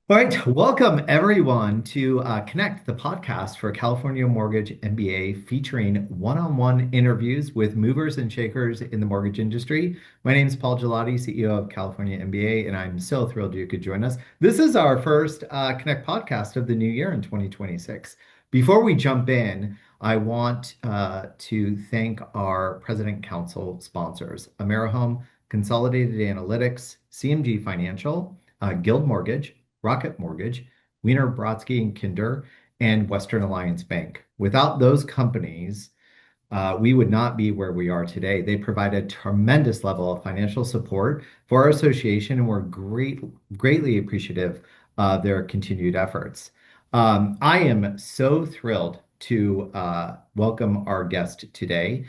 All right, welcome everyone to Connect, the podcast for California Mortgage MBA, featuring one-on-one interviews with movers and shakers in the mortgage industry. My name is Paul Gelotti, CEO of California MBA, and I'm so thrilled you could join us. This is our first Connect podcast of the new year in 2026. Before we jump in, I want to thank our President Council sponsors, AmeriHome, Consolidated Analytics, CMG Financial, Guild Mortgage, Rocket Mortgage, Wiener Brodsky and Kinder, and Western Alliance Bank. Without those companies, we would not be where we are today. They provide a tremendous level of financial support for our association, and we're greatly appreciative of their continued efforts. I am so thrilled to welcome our guest today,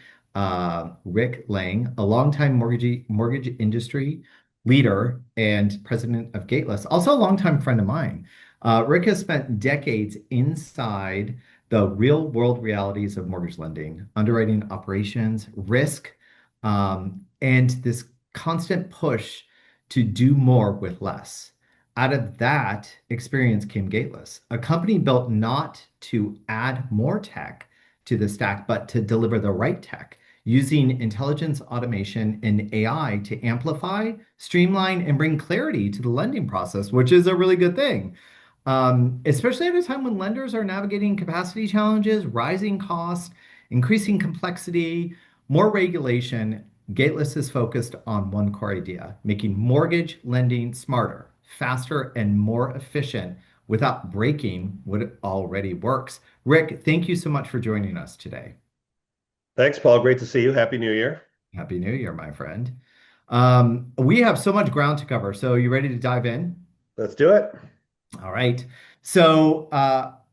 Rick Lang, a longtime mortgage industry leader and president of Gateless, also a longtime friend of mine. Rick has spent decades inside the real world realities of mortgage lending, underwriting operations, risk, and this constant push to do more with less. Out of that experience came Gateless, a company built not to add more tech to the stack, but to deliver the right tech using intelligence, automation, and AI to amplify, streamline, and bring clarity to the lending process, which is a really good thing. Especially at a time when lenders are navigating capacity challenges, rising costs, increasing complexity, more regulation. Gateless is focused on one core idea: making mortgage lending smarter, faster, and more efficient without breaking what already works. Rick, thank you so much for joining us today. Thanks, Paul. Great to see you. Happy New Year. Happy New Year, my friend. We have so much ground to cover. So, you ready to dive in? Let's do it. All right. So,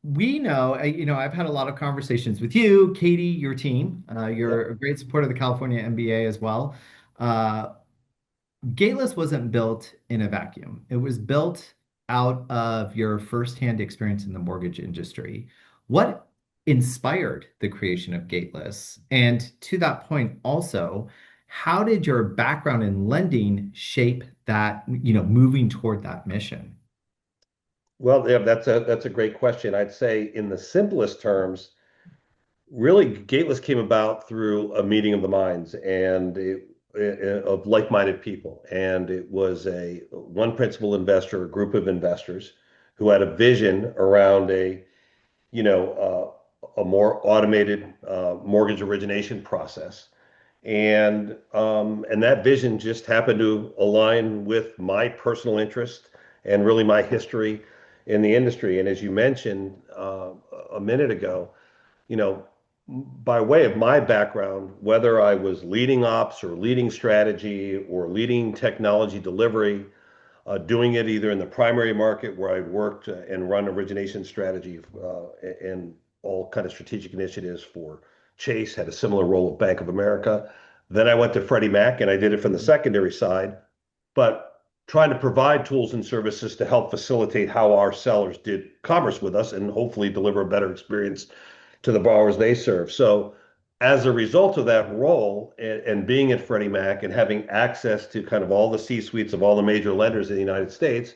we know, I've had a lot of conversations with you, Katie, your team. You're Yep. a great supporter of the California MBA as well. Uh, Gateless wasn't built in a vacuum. It was built out of your firsthand experience in the mortgage industry. What inspired the creation of Gateless? And to that point, also, how did your background in lending shape that, moving toward that mission? Well, yeah, that's a great question. I'd say in the simplest terms, really, Gateless came about through a meeting of the minds of like-minded people, and it was a one principal investor, a group of investors who had a vision around a more automated mortgage origination process. And that vision just happened to align with my personal interest and really my history in the industry. And as you mentioned a minute ago, you know, by way of my background, whether I was leading ops or leading strategy or leading technology delivery, doing it either in the primary market where I worked and run origination strategy and all kind of strategic initiatives for Chase, had a similar role at Bank of America. Then I went to Freddie Mac and I did it from the secondary side, but trying to provide tools and services to help facilitate how our sellers did commerce with us and hopefully deliver a better experience to the borrowers they serve. So as a result of that role and being at Freddie Mac and having access to kind of all the C-suites of all the major lenders in the United States,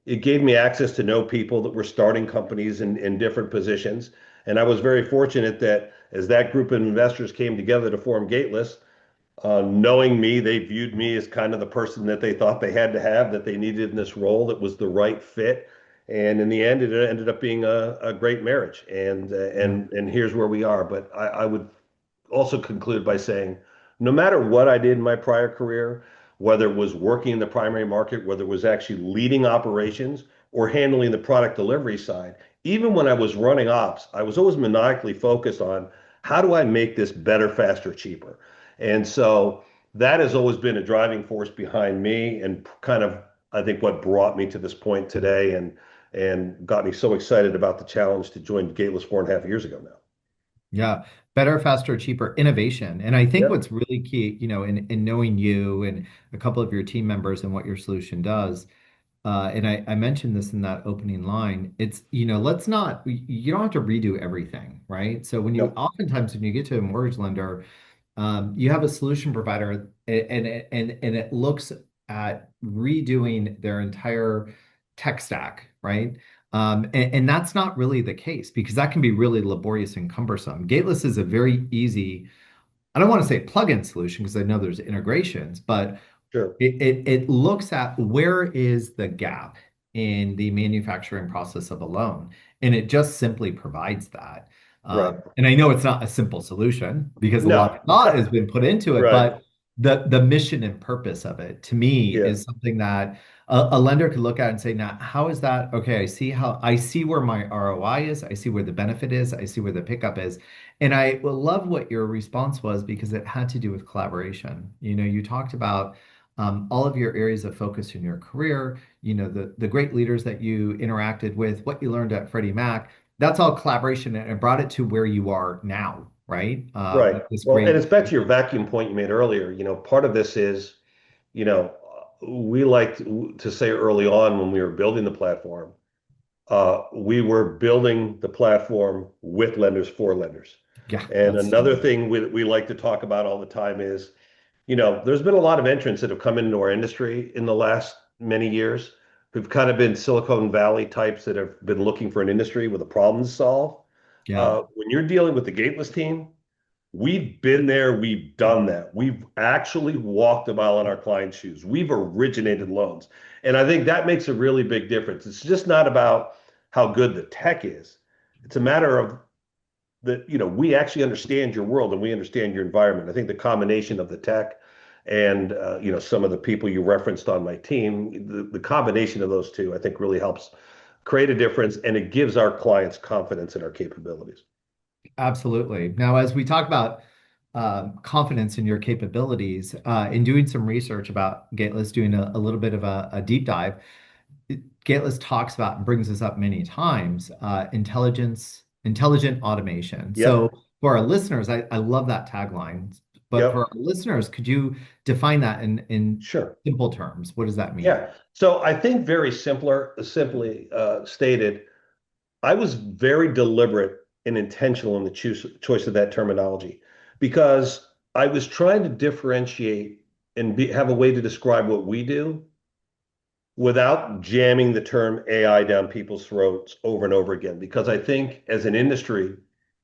it gave me access to know people that were starting companies in different positions. And I was very fortunate that as that group of investors came together to form Gateless, knowing me, they viewed me as kind of the person that they thought they had to have, that they needed in this role that was the right fit. And in the end, it ended up being a great marriage. And here's where we are. But I would also conclude by saying, no matter what I did in my prior career, whether it was working in the primary market, whether it was actually leading operations or handling the product delivery side, even when I was running ops, I was always maniacally focused on how do I make this better, faster, cheaper? And so that has always been a driving force behind me and kind of, I think, what brought me to this point today and got me so excited about the challenge to join Gateless 4.5 years ago now. Yeah, better, faster, cheaper innovation. And I think Yep. what's really key, in knowing you and a couple of your team members and what your solution does, and I mentioned this in that opening line, it's, let's not, you don't have to redo everything, right? So Yep. oftentimes when you get to a mortgage lender, you have a solution provider and it looks at redoing their entire tech stack, right? And that's not really the case because that can be really laborious and cumbersome. Gateless is a very easy, I don't want to say plug-in solution because I know there's integrations, but Sure. it looks at where is the gap in the manufacturing process of a loan, and it just simply provides that. Right. And I know it's not a simple solution because a lot No. of thought has been put into it, Right. but the mission and purpose of it to me Yeah. is something that a lender could look at and say, now, how is that? Okay, I see where my ROI is, I see where the benefit is, I see where the pickup is. And I love what your response was because it had to do with collaboration. You talked about all of your areas of focus in your career, the great leaders that you interacted with, what you learned at Freddie Mac. That's all collaboration and it brought it to where you are now, right? With Right. this Well, and great, it's back to your vacuum point you made earlier. Part of this is, you know, we like to say early on when we were building the platform, we were building the platform with lenders for lenders. yeah, And that's so another good. thing we like to talk about all the time is, there's been a lot of entrants that have come into our industry in the last many years who've kind of been Silicon Valley types that have been looking for an industry with a problem to solve. Yeah, When you're dealing with the Gateless team, we've been there, we've done that. We've actually walked a mile in our clients' shoes. We've originated loans. And I think that makes a really big difference. It's just not about how good the tech is. It's a matter of that, we actually understand your world and we understand your environment. I think the combination of the tech and some of the people you referenced on my team, the combination of those two, I think really helps create a difference and it gives our clients confidence in our capabilities. absolutely. Now, as we talk about confidence in your capabilities, in doing some research about Gateless, doing a little bit of a deep dive, Gateless talks about and brings this up many times, intelligent automation. So Yep. for our listeners, I love that tagline. But for our Yep. listeners, could you define that in Sure. simple terms? What does that mean? Yeah. So I think simply stated, I was very deliberate and intentional in the choice of that terminology because I was trying to differentiate and have a way to describe what we do without jamming the term AI down people's throats over and over again. Because I think as an industry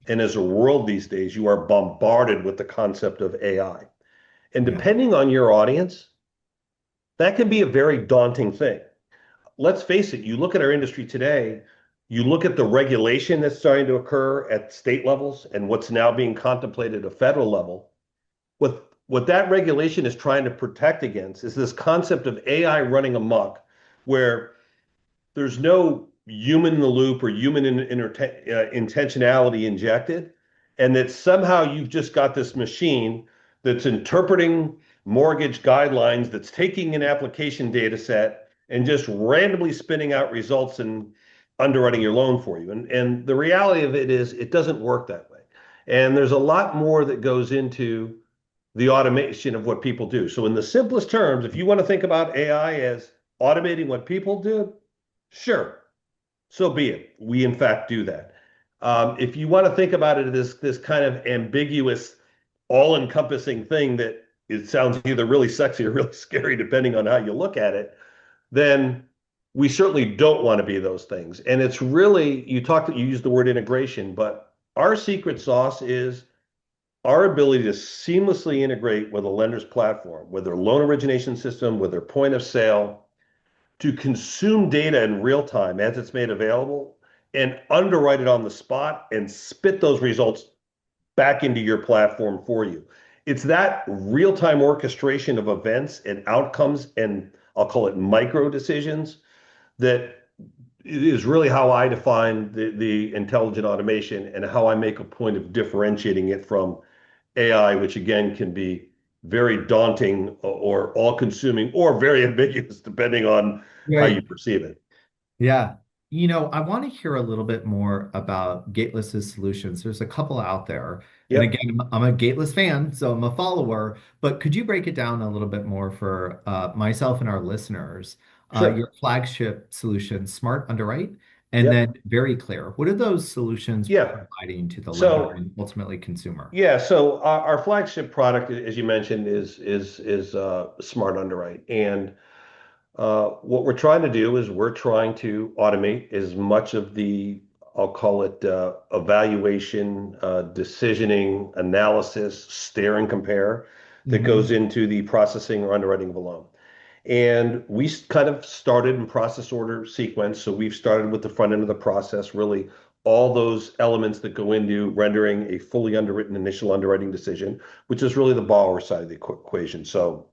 and as a world these days, you are bombarded with the concept of AI. And Yeah, depending on your audience, that can be a very daunting thing. Let's face it, you look at our industry today, you look at the regulation that's starting to occur at state levels and what's now being contemplated at a federal level. What that regulation is trying to protect against is this concept of AI running amok, where there's no human in the loop or human intentionality injected, and that somehow you've just got this machine that's interpreting mortgage guidelines, that's taking an application data set and just randomly spinning out results and underwriting your loan for you. And the reality of it is it doesn't work that way. And there's a lot more that goes into the automation of what people do. So in the simplest terms, if you want to think about AI as automating what people do, sure, so be it. We in fact do that. If you want to think about it as this kind of ambiguous, all-encompassing thing that it sounds either really sexy or really scary, depending on how you look at it, then we certainly don't want to be those things. And it's really, you use the word integration, but our secret sauce is our ability to seamlessly integrate with a lender's platform, with their loan origination system, with their point of sale, to consume data in real time as it's made available and underwrite it on the spot and spit those results back into your platform for you. It's that real time orchestration of events and outcomes, and I'll call it micro decisions, that is really how I define the intelligent automation and how I make a point of differentiating it from AI, which again can be very daunting or all consuming or very ambiguous, depending on how you right. perceive it. Yeah. I want to hear a little bit more about Gateless's solutions. There's a couple out there. And Yep, again, I'm a Gateless fan, so I'm a follower. But could you break it down a little bit more for myself and our listeners? Your sure. flagship solution, Smart Underwrite, and then Yep, Vericlear. What are those solutions yeah. providing to the lender So and ultimately consumer? yeah, so our flagship product, as you mentioned, is Smart Underwrite, and What we're trying to do is we're trying to automate as much of the, I'll call it evaluation, decisioning, analysis, stare and compare that goes Hmm. into the processing or underwriting of a loan. And we kind of started in process order sequence. So we've started with the front end of the process, really all those elements that go into rendering a fully underwritten initial underwriting decision, which is really the borrower side of the equation. So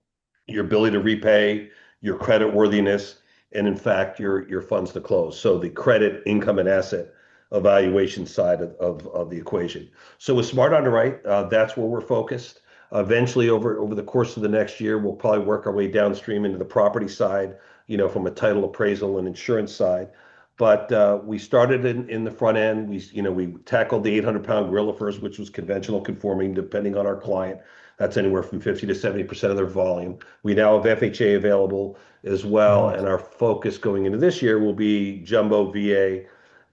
your ability to repay, your credit worthiness, and in fact, your funds to close. So the credit, income, and asset evaluation side of the equation. So with Smart Underwrite, that's where we're focused. Eventually, over the course of the next year, we'll probably work our way downstream into the property side, from a title appraisal and insurance side. But we started in the front end. We tackled the 800-pound gorilla first, which was conventional conforming, depending on our client. That's anywhere from 50 to 70% of their volume. We now have FHA available as well, Nice. and our focus going into this year will be jumbo VA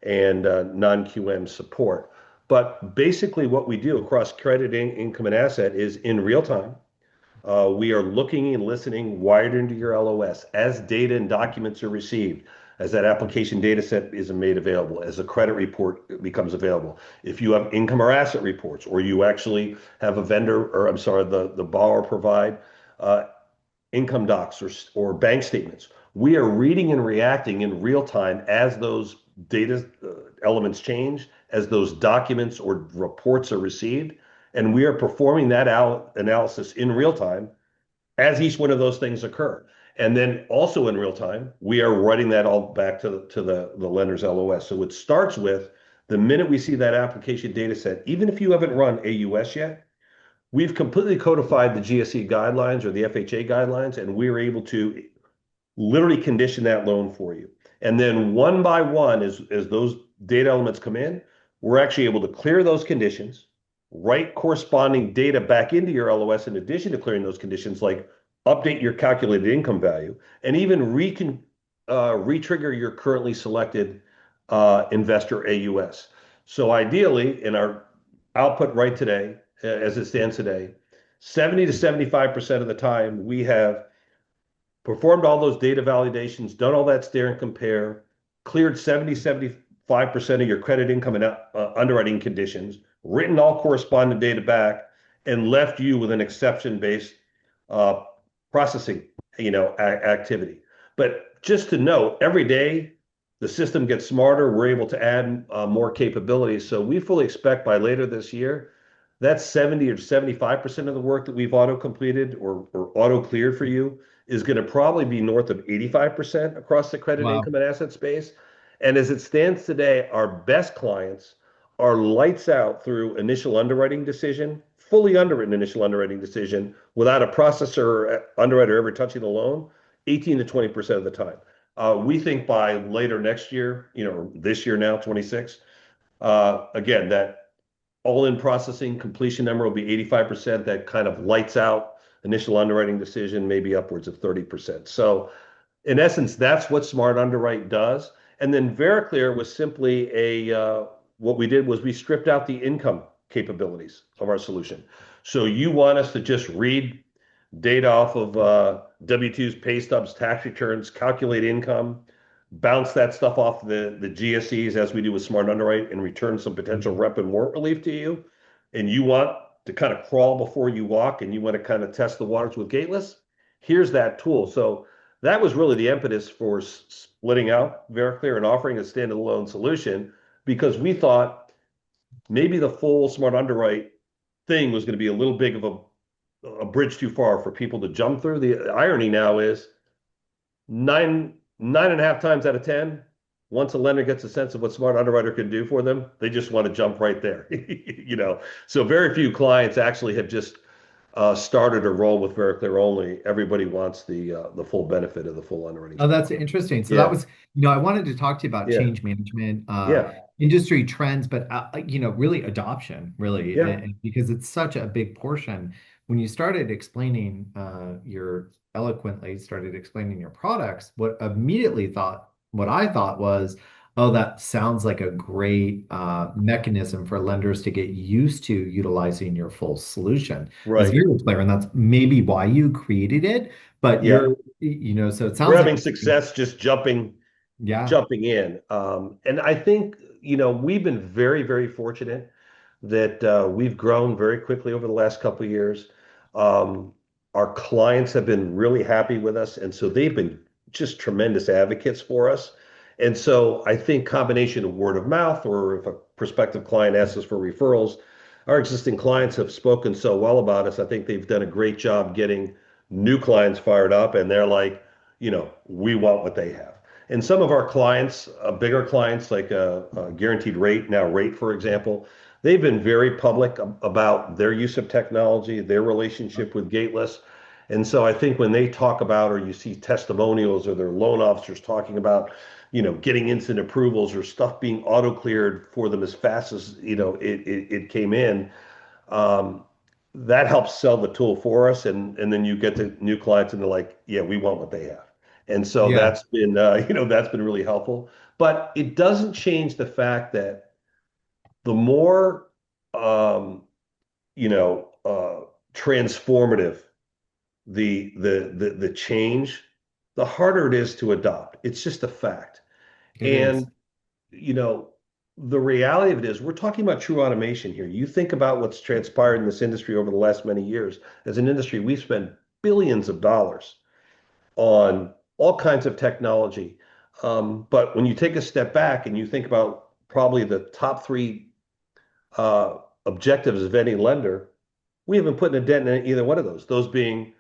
and non-QM support. But basically, what we do across credit, income, and asset is in real time. We are looking and listening wired into your LOS as data and documents are received, as that application data set is made available, as a credit report becomes available. If you have income or asset reports, or you actually have a vendor, or I'm sorry, the borrower provide uh, income docs or bank statements. We are reading and reacting in real time as those data elements change, as those documents or reports are received, and we are performing that analysis in real time as each one of those things occur. And then also in real time, we are writing that all back to the lender's LOS. So it starts with the minute we see that application data set, even if you haven't run AUS yet, we've completely codified the GSE guidelines or the FHA guidelines, and we're able to literally condition that loan for you. And then one by one, as those data elements come in, we're actually able to clear those conditions, write corresponding data back into your LOS in addition to clearing those conditions, like update your calculated income value, and even re-trigger your currently selected investor AUS. So ideally, in our output right today, as it stands today, 70 to 75% of the time we have performed all those data validations, done all that stare and compare, cleared 70-75% of your credit, income, and underwriting conditions, written all correspondent data back, and left you with an exception-based uh, processing, activity. But just to note, every day the system gets smarter. We're able to add more capabilities. So we fully expect by later this year, that's 70 or 75% of the work that we've auto completed or auto cleared for you is going to probably be north of 85% across the credit, Wow. income, and asset space. And as it stands today, our best clients are lights out through initial underwriting decision, fully underwritten initial underwriting decision without a processor or underwriter ever touching the loan, 18 to 20% of the time. We think by later next year, this year now, 26, again, that all-in processing completion number will be 85%. That kind of lights out initial underwriting decision, maybe upwards of 30%. So in essence, that's what Smart Underwrite does. And then Vericlear was simply what we did was we stripped out the income capabilities of our solution. So you want us to just read data off of W-2s, pay stubs, tax returns, calculate income, bounce that stuff off the GSEs as we do with Smart Underwrite and return some potential Mhm. rep and warrant relief to you. And you want to kind of crawl before you walk and you want to kind of test the waters with Gateless, here's that tool. So that was really the impetus for splitting out Vericlear and offering a standalone solution because we thought maybe the full Smart Underwrite thing was going to be a little big of a bridge too far for people to jump through. The irony now is nine and a half times out of 10, once a lender gets a sense of what Smart Underwriter can do for them, they just want to jump right there. So very few clients actually have just started a roll with Vericlear only. Everybody wants the full benefit of the full underwriting Oh, that's spectrum. interesting. So that Yeah, was, I wanted to talk to you about yeah, change management, yeah, industry trends, but really adoption, really, yeah. because it's such a big portion. When you started explaining your eloquently started explaining your products, what I thought was, Oh, that sounds like a great mechanism for lenders to get used to utilizing your full solution. That's Right. very clear, and that's maybe why you created it. But Yeah. so it We're sounds like, having success just yeah, jumping in. And I think, we've been very, very fortunate that we've grown very quickly over the last couple of years. Um, our clients have been really happy with us, and so they've been just tremendous advocates for us. And so I think combination of word of mouth, or if a prospective client asks us for referrals, our existing clients have spoken so well about us. I think they've done a great job getting new clients fired up, and they're like, we want what they have. And some of our clients, bigger clients like Guaranteed Rate, now Rate, for example, they've been very public about their use of technology, their relationship with Gateless. And so I think when they talk about, or you see testimonials or their loan officers talking about, getting instant approvals or stuff being auto cleared for them as fast as, it came in, um, that helps sell the tool for us. And then you get the new clients and they're like, yeah, we want what they have. And so yeah, that's been really helpful. But it doesn't change the fact that the more, um, transformative the change, the harder it is to adopt. It's just a fact. it is. And, you know, the reality of it is we're talking about true automation here. You think about what's transpired in this industry over the last many years. As an industry, we've spent billions of dollars on all kinds of technology. But when you take a step back and you think about probably the top three uh, objectives of any lender, we haven't put in a dent in either one of those. Those being,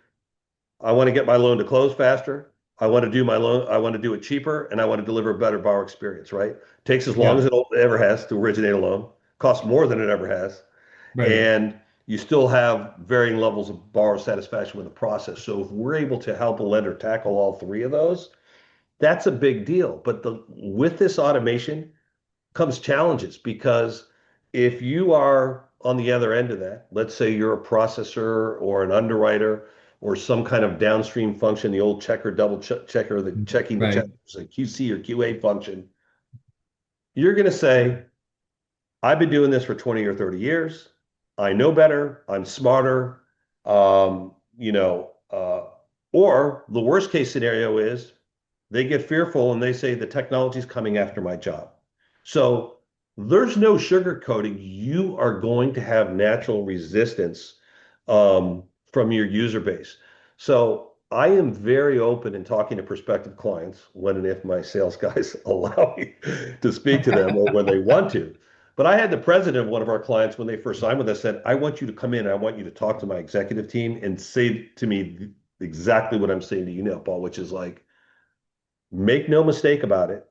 I want to get my loan to close faster. I want to do my loan. I want to do it cheaper, and I want to deliver a better borrower experience. Right? Takes as long Yeah, as it ever has to originate a loan. Costs more than it ever has, right. and you still have varying levels of borrower satisfaction with the process. So if we're able to help a lender tackle all three of those, that's a big deal. But with this automation comes challenges, because if you are on the other end of that, let's say you're a processor or an underwriter or some kind of downstream function, the old checker, double checker, the checking the Right. checkers, a QC or QA function, you're going to say, I've been doing this for 20 or 30 years. I know better. I'm smarter. Um, you know, uh, or the worst case scenario is they get fearful and they say the technology's coming after my job. So there's no sugarcoating. You are going to have natural resistance from your user base. So I am very open in talking to prospective clients when and if my sales guys allow me to speak to them or when they want to. But I had the president of one of our clients when they first signed with us said, I want you to come in. I want you to talk to my executive team and say to me exactly what I'm saying to you now, Paul, which is like, make no mistake about it.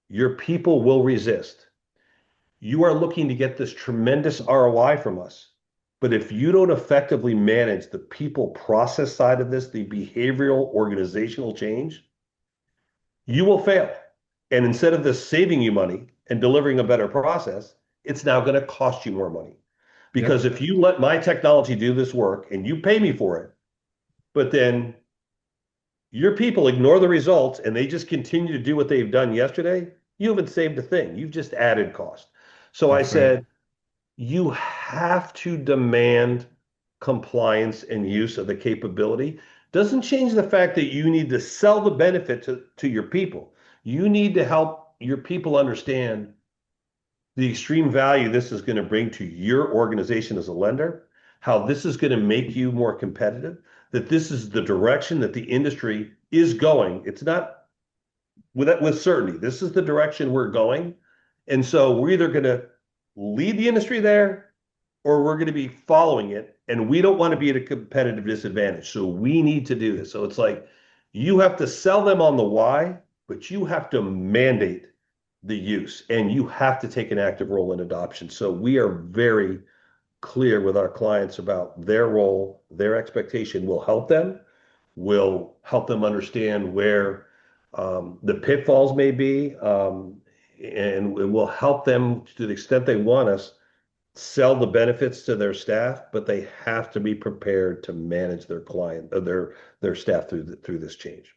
Your people will resist. You are looking to get this tremendous ROI from us. But if you don't effectively manage the people process side of this, the behavioral organizational change, you will fail. And instead of this saving you money and delivering a better process, it's now going to cost you more money. Because Yep. if you let my technology do this work and you pay me for it, but then your people ignore the results and they just continue to do what they've done yesterday, you haven't saved a thing. You've just added cost. So I That's right. said, you have to demand compliance and use of the capability. Doesn't change the fact that you need to sell the benefit to your people. You need to help your people understand the extreme value this is going to bring to your organization as a lender, how this is going to make you more competitive, that this is the direction that the industry is going. It's not with certainty. This is the direction we're going. And so we're either going to lead the industry there or we're going to be following it. And we don't want to be at a competitive disadvantage. So we need to do this. So it's like you have to sell them on the why, but you have to mandate the use and you have to take an active role in adoption. So we are very clear with our clients about their role, their expectation will help them, will help them understand where the pitfalls may be, and it will help them to the extent they want us sell the benefits to their staff, but they have to be prepared to manage their client, their staff through this change.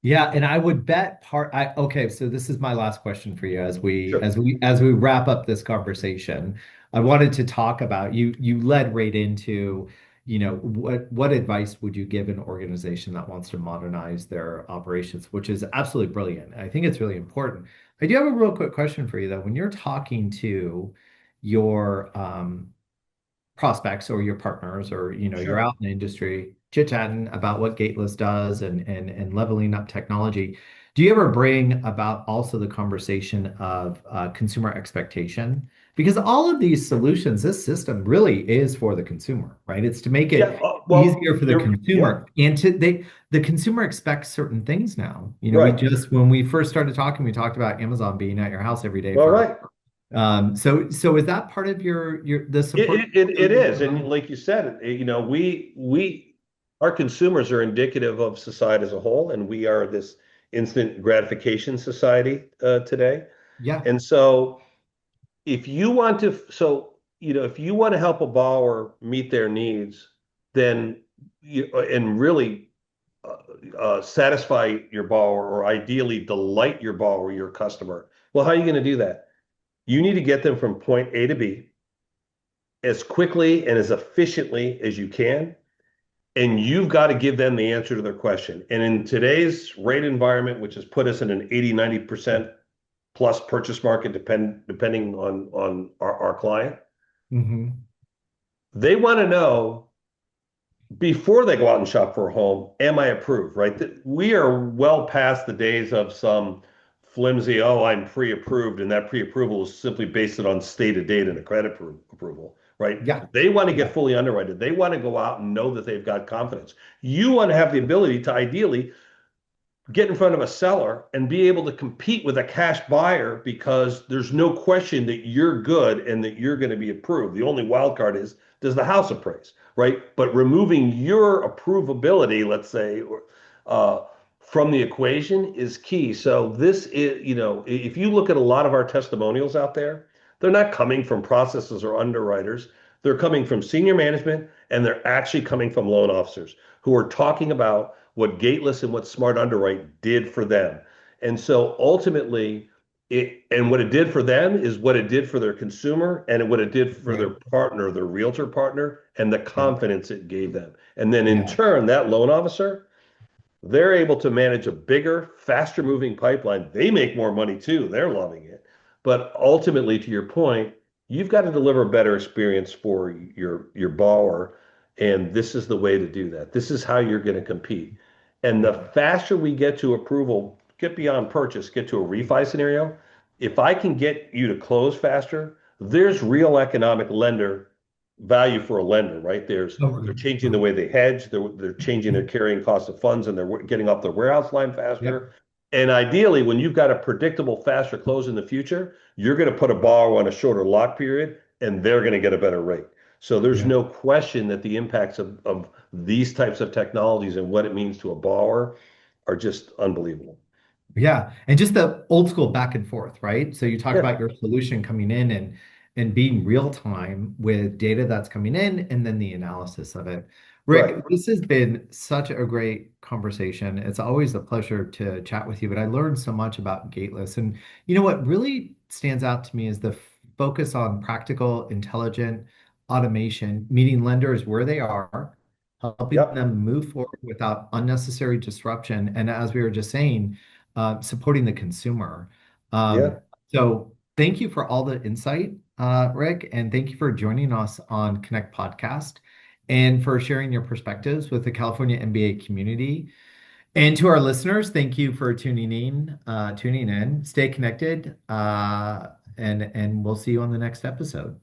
Yeah, and I would bet okay, so this is my last question for you Sure. as we wrap up this conversation. I wanted to talk about you led right into, what advice would you give an organization that wants to modernize their operations, which is absolutely brilliant. I think it's really important. I do have a real quick question for you though. When you're talking to your prospects or your partners or you're Sure. out in the industry chit-chatting about what Gateless does and leveling up technology, do you ever bring about also the conversation of consumer expectation? Because all of these solutions, this system really is for the consumer, right? It's to make Yeah. it Well, easier for the yeah. consumer and the consumer expects certain things now. We Right. just when we first started talking, we talked about Amazon being at your house every day Well, for right. so is that part of your the It, support it, it that it you is, and provide? like you said, our consumers are indicative of society as a whole, and we are this instant gratification society today. Yeah. And so, if you want to, if you want to help a borrower meet their needs, then and really satisfy your borrower, or ideally delight your borrower, your customer. Well, how are you going to do that? You need to get them from point A to B as quickly and as efficiently as you can. And you've got to give them the answer to their question. And in today's rate environment, which has put us in an 80, 90% plus purchase market, depending on our client, Hmm. they want to know before they go out and shop for a home, am I approved, right? We are well past the days of some flimsy, oh, I'm pre-approved, and that pre-approval is simply based on stated date and a credit approval, right? Yeah. They want to get Yeah. fully underwritten. They want to go out and know that they've got confidence. You want to have the ability to ideally get in front of a seller and be able to compete with a cash buyer because there's no question that you're good and that you're going to be approved. The only wild card is, does the house appraise, right? But removing your approvability, let's say, uh, from the equation is key. So this is, if you look at a lot of our testimonials out there, they're not coming from processors or underwriters. They're coming from senior management, and they're actually coming from loan officers who are talking about what Gateless and what Smart Underwrite did for them. And so ultimately, what it did for them is what it did for their consumer, and what it did for their Right. partner, their realtor partner, and the Yeah. confidence it gave them. And then in Yeah. turn, that loan officer, they're able to manage a bigger, faster moving pipeline. They make more money too. They're loving it. But ultimately, to your point, you've got to deliver a better experience for your borrower. And this is the way to do that. This is how you're going to compete. And the Yeah. faster we get to approval, get beyond purchase, get to a refi scenario, if I can get you to close faster, there's real economic lender value for a lender, right? They're Totally. changing the Totally. way they hedge, they're changing their carrying cost of funds, and they're getting off their warehouse line Yep. faster. And ideally, when you've got a predictable, faster close in the future, you're going to put a borrower on a shorter lock period, and they're going to get a better rate. So there's Yeah. no question that the impacts of these types of technologies and what it means to a borrower are just unbelievable. Yeah, and just the old school back and forth, right? So you talk Yeah, about your solution coming in and being real time with data that's coming in and then the analysis of it. right. Rick, this has been such a great conversation. It's always a pleasure to chat with you, but I learned so much about Gateless. And what really stands out to me is the focus on practical, intelligent automation, meeting lenders where they are, helping Yep. them move forward without unnecessary disruption. And as we were just saying, supporting the consumer. Yeah. So thank you for all the insight, Rick, and thank you for joining us on Connect Podcast and for sharing your perspectives with the California MBA community. And to our listeners, thank you for tuning in. Stay connected, and we'll see you on the next episode.